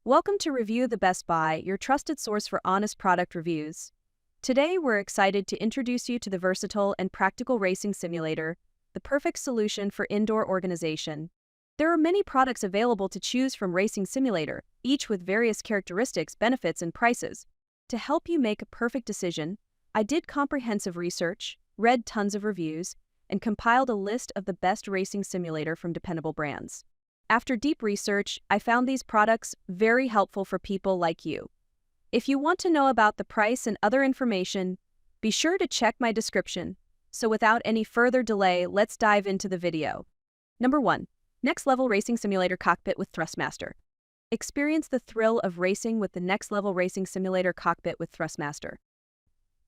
Welcome to Review the Best Buy, your trusted source for honest product reviews. Today, we're excited to introduce you to the versatile and practical racing simulator, the perfect solution for indoor organization. There are many products available to choose from Racing Simulator, each with various characteristics, benefits, and prices. To help you make a perfect decision, I did comprehensive research, read tons of reviews, and compiled a list of the best racing simulator from dependable brands. After deep research, I found these products very helpful for people like you. If you want to know about the price and other information, be sure to check my description. So without any further delay, let's dive into the video. Number 1. Next Level Racing Simulator Cockpit with Thrustmaster. Experience the thrill of racing with the Next Level Racing Simulator Cockpit with Thrustmaster.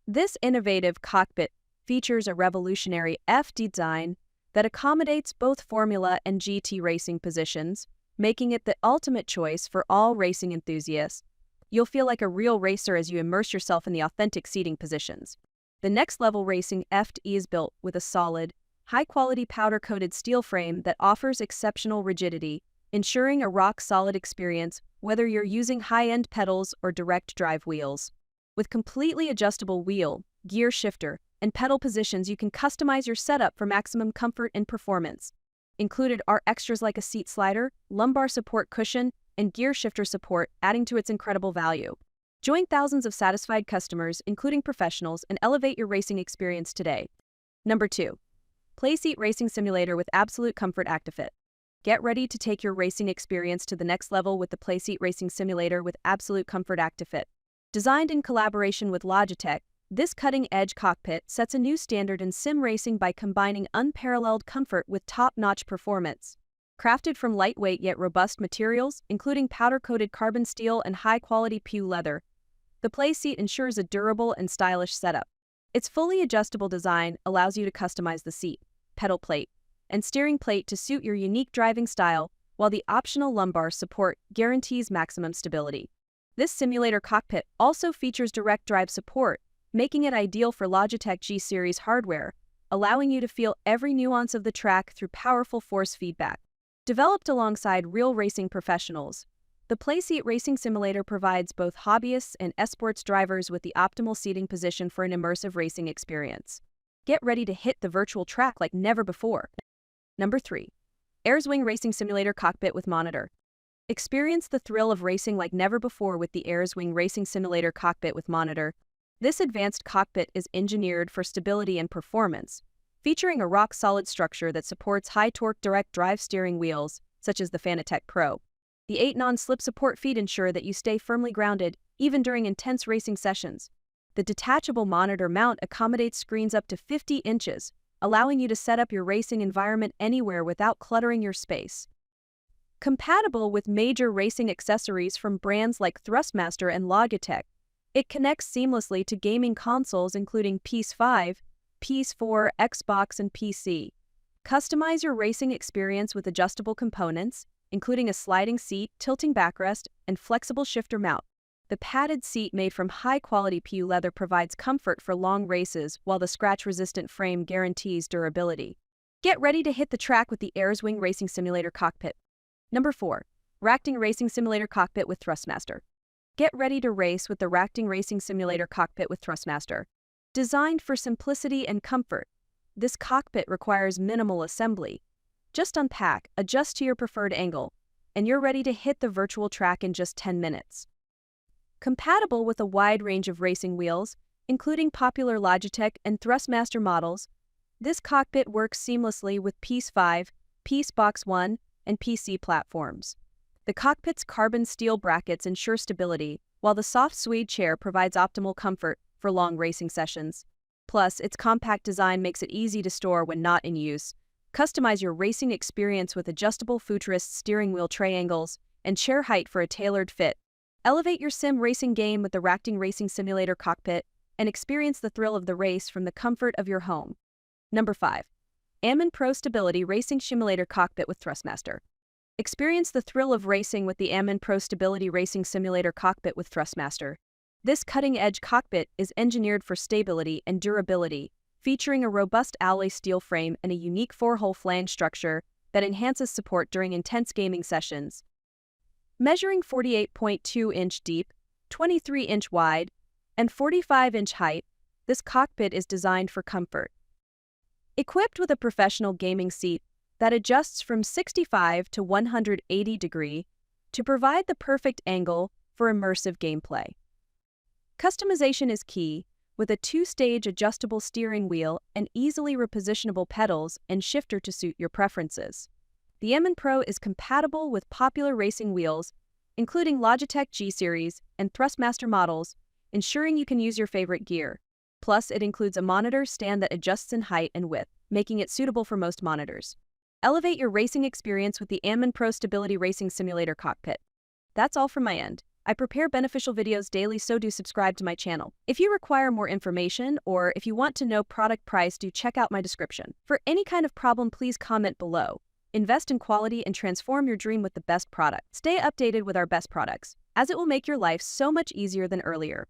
This innovative cockpit features a revolutionary F design that accommodates both Formula and GT racing positions, making it the ultimate choice for all racing enthusiasts. You'll feel like a real racer as you immerse yourself in the authentic seating positions. The Next Level Racing FD is built with a solid, high-quality powder-coated steel frame that offers exceptional rigidity, ensuring a rock-solid experience whether you're using high-end pedals or direct drive wheels. With completely adjustable wheel, gear shifter, and pedal positions, you can customize your setup for maximum comfort and performance. Included are extras like a seat slider, lumbar support cushion, and gear shifter support, adding to its incredible value. Join thousands of satisfied customers, including professionals, and elevate your racing experience today. Number 2. Playseat Racing Simulator with Absolute Comfort ActiFit. Get ready to take your racing experience to the next level with the Playseat Racing Simulator with Absolute Comfort ActiFit. Designed in collaboration with Logitech, this cutting-edge cockpit sets a new standard in sim racing by combining unparalleled comfort with top-notch performance. Crafted from lightweight yet robust materials, including powder-coated carbon steel and high-quality PU leather, the Playseat ensures a durable and stylish setup. Its fully adjustable design allows you to customize the seat, pedal plate, and steering plate to suit your unique driving style, while the optional lumbar support guarantees maximum stability. This simulator cockpit also features direct drive support, making it ideal for Logitech G Series hardware, allowing you to feel every nuance of the track through powerful force feedback. Developed alongside real racing professionals, the Playseat Racing Simulator provides both hobbyists and esports drivers with the optimal seating position for an immersive racing experience. Get ready to hit the virtual track like never before. Number 3. Airwing Racing Simulator Cockpit with Monitor. Experience the thrill of racing like never before with the Airwing Racing Simulator Cockpit with Monitor. This advanced cockpit is engineered for stability and performance, featuring a rock-solid structure that supports high-torque direct drive steering wheels, such as the Fanatec Pro. The 8 non-slip support feet ensure that you stay firmly grounded, even during intense racing sessions. The detachable monitor mount accommodates screens up to 50 inches, allowing you to set up your racing environment anywhere without cluttering your space. Compatible with major racing accessories from brands like Thrustmaster and Logitech, it connects seamlessly to gaming consoles including PS5, PS4, Xbox, and PC. Customize your racing experience with adjustable components, including a sliding seat, tilting backrest, and flexible shifter mount. The padded seat made from high-quality PU leather provides comfort for long races, while the scratch-resistant frame guarantees durability. Get ready to hit the track with the Airwing Racing Simulator Cockpit. Number 4. Racting Racing Simulator Cockpit with Thrustmaster. Get ready to race with the Racting Racing Simulator Cockpit with Thrustmaster. Designed for simplicity and comfort, this cockpit requires minimal assembly. Just unpack, adjust to your preferred angle, and you're ready to hit the virtual track in just 10 minutes. Compatible with a wide range of racing wheels, including popular Logitech and Thrustmaster models, this cockpit works seamlessly with PS5, PS One, and PC platforms. The cockpit's carbon steel brackets ensure stability, while the soft suede chair provides optimal comfort for long racing sessions. Plus, its compact design makes it easy to store when not in use. Customize your racing experience with adjustable futurist steering wheel triangles and chair height for a tailored fit. Elevate your sim racing game with the Racting Racing Simulator Cockpit and experience the thrill of the race from the comfort of your home. Number 5. Amon Pro Stability Racing Simulator Cockpit with Thrustmaster. Experience the thrill of racing with the Amon Pro Stability Racing Simulator Cockpit with Thrustmaster. This cutting-edge cockpit is engineered for stability and durability, featuring a robust alloy steel frame and a unique 4-hole flange structure that enhances support during intense gaming sessions. Measuring 48.2-inch deep, 23-inch wide, and 45-inch height, this cockpit is designed for comfort. Equipped with a professional gaming seat that adjusts from 65 to 180 degrees to provide the perfect angle for immersive gameplay. Customization is key, with a 2-stage adjustable steering wheel and easily repositionable pedals and shifter to suit your preferences. The Amon Pro is compatible with popular racing wheels, including Logitech G Series and Thrustmaster models, ensuring you can use your favorite gear. Plus, it includes a monitor stand that adjusts in height and width, making it suitable for most monitors. Elevate your racing experience with the Amon Pro Stability Racing Simulator Cockpit. That's all from my end. I prepare beneficial videos daily, so do subscribe to my channel. If you require more information or if you want to know product price, do check out my description. For any kind of problem, please comment below. Invest in quality and transform your dream with the best product. Stay updated with our best products, as it will make your life so much easier than earlier.